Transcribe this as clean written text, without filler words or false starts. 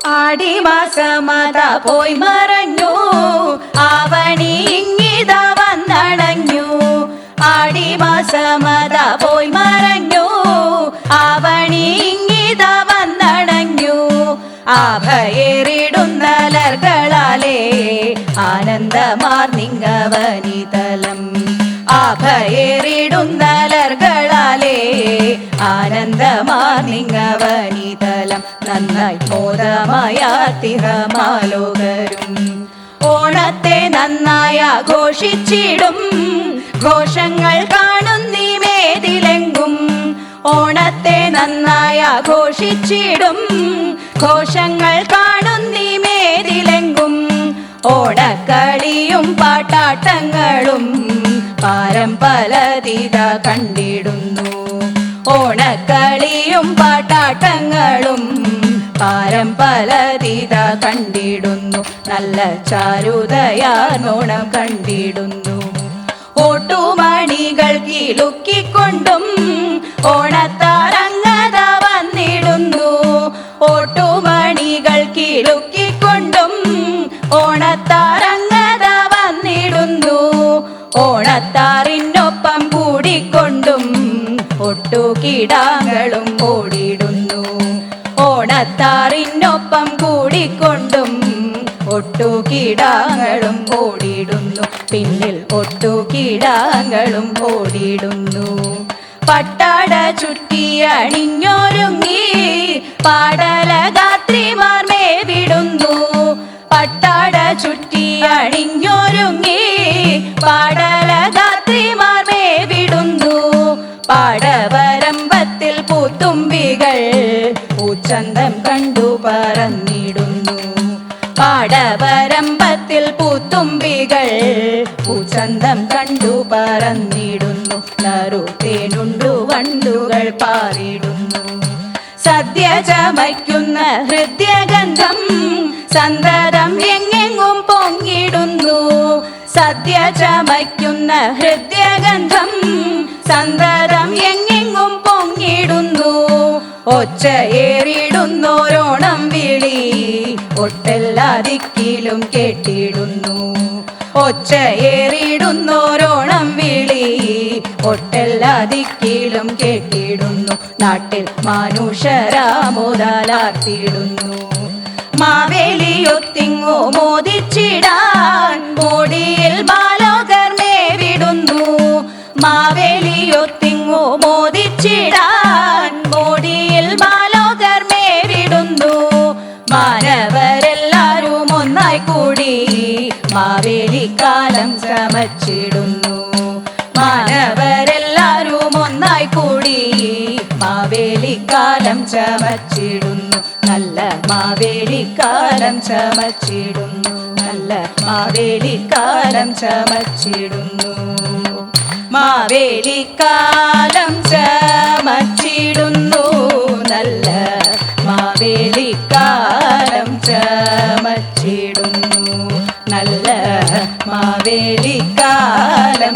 ആടിമാസമത പോയി മറഞ്ഞു ആവണി ഇങ്ങിത വന്നണഞ്ഞു. ആടിമാസമത പോയി മറഞ്ഞു ആവണി ഇങ്ങിത വന്നണഞ്ഞു. ആഭയേറിടുന്നലർകളാലേ ആനന്ദമാർന്നിങ്ങവനിതലം. ആഭയേറിടുന്നലർകളാലേ ആനന്ദമാർന്നിങ്ങവനിതലം. നന്നായി മോദമയാത്തിഹമാലോകരും ഓണത്തെ നന്നായി ആഘോഷിച്ചിടും. ഘോഷങ്ങൾ കാണുന്നീ മേതിലെങ്കും. ഓണത്തെ നന്നായി ആഘോഷിച്ചിടും. ഘോഷങ്ങൾ കാണുന്നീ മേതിലെങ്കും. ഓണക്കളിയും പാട്ടാട്ടങ്ങളും പാരം പലതിത കണ്ടിടുന്നു. ഓണക്കളിയും പാട്ടാട്ടങ്ങളും പാരം പലതിത കണ്ടിടുന്നു. നല്ല ചാരുതയാനോണം കണ്ടിടുന്നു. ഓട്ടുമണികൾ കിലുക്കിക്കൊണ്ടും ഓണത്താരങ്ങത വന്നിടുന്നു. ഓട്ടുമണികൾ കിലുക്കിക്കൊണ്ടും ഓണത്താരങ്ങത വന്നിടുന്നു. ഓണത്താറിനൊപ്പം കൂടിക്കൊണ്ടും ഒട്ടുകിടാങ്ങളും ഓടിടുന്നു. ഓണത്താറിനൊപ്പം കൂടിക്കൊണ്ടും ഒട്ടുകിടാങ്ങളും ഓടിടുന്നു. പിന്നിൽ ഒട്ടുകിടാങ്ങളും ഓടിടുന്നു. പട്ടാട ചുറ്റി അണിഞ്ഞൊരുങ്ങി പാടലഗാത്രിമാർ മേവിടുന്നു. പട്ടാട ചുറ്റി അണിഞ്ഞൊരുങ്ങി പാടലഗാത്രിമാർ മേവിടുന്നു. പാടവരമ്പത്തിൽ പൂത്തുമ്പികൾ പൂച്ചന്തം കണ്ടു പറന്നിടുന്നു. പാടവരമ്പത്തിൽ പൂത്തുമ്പികൾ പൂച്ചന്തം കണ്ടു പറന്നിടുന്നു. നറുതേനുണ്ടു വണ്ടുകൾ പാറിടുന്നു. സദ്യ ചമയ്ക്കുന്ന ഹൃദ്യഗന്ധം സന്തതം എങ്ങെങ്ങും പൊങ്ങിടുന്നു. സദ്യ ചമയ്ക്കുന്ന ഹൃദ്യഗന്ധം സന്തതം എങ്ങെങ്ങും പൊങ്ങിടുന്നു. ഒച്ചയേറിടുന്നോരോണം വിളി ഒട്ടെല്ലാ ദിക്കിലും കേട്ടിടുന്നു. ഒച്ചയേറിടുന്നോരോണം വിളി ഒട്ടെല്ലാ ദിക്കിലും കേട്ടിടുന്നു. നാട്ടിൽ മാനുഷരാമുതലാർത്തിടുന്നു. മാവേലിയൊത്തിങ്ങോ മോദിച്ചിടാൻ മോടിയിൽ ബാലോകർ മേവിടുന്നു. മാവേലിയൊത്തിങ്ങോ മോദിച്ചിടാൻ മോടിയിൽ ബാലോകർ മേവിടുന്നു. മാനവരെല്ലാരും ഒന്നായി കൂടി മാവേലിക്കാലം ചമച്ചിടുന്നു. മാനവരെല്ലാരും ഒന്നായി കൂടി മാവേലിക്കാലം ചമച്ചിടുന്നു. നല്ല മാവേലിക്കാലം ചമച്ചിടുന്നു. നല്ല മാവേലിക്കാലം ചമച്ചിടുന്നു. മാവേലിക്കാലം ചമച്ചിടുന്നു. നല്ല മാവേലിക്കാലം ചമച്ചിടുന്നു. നല്ല മാവേലിക്കാലം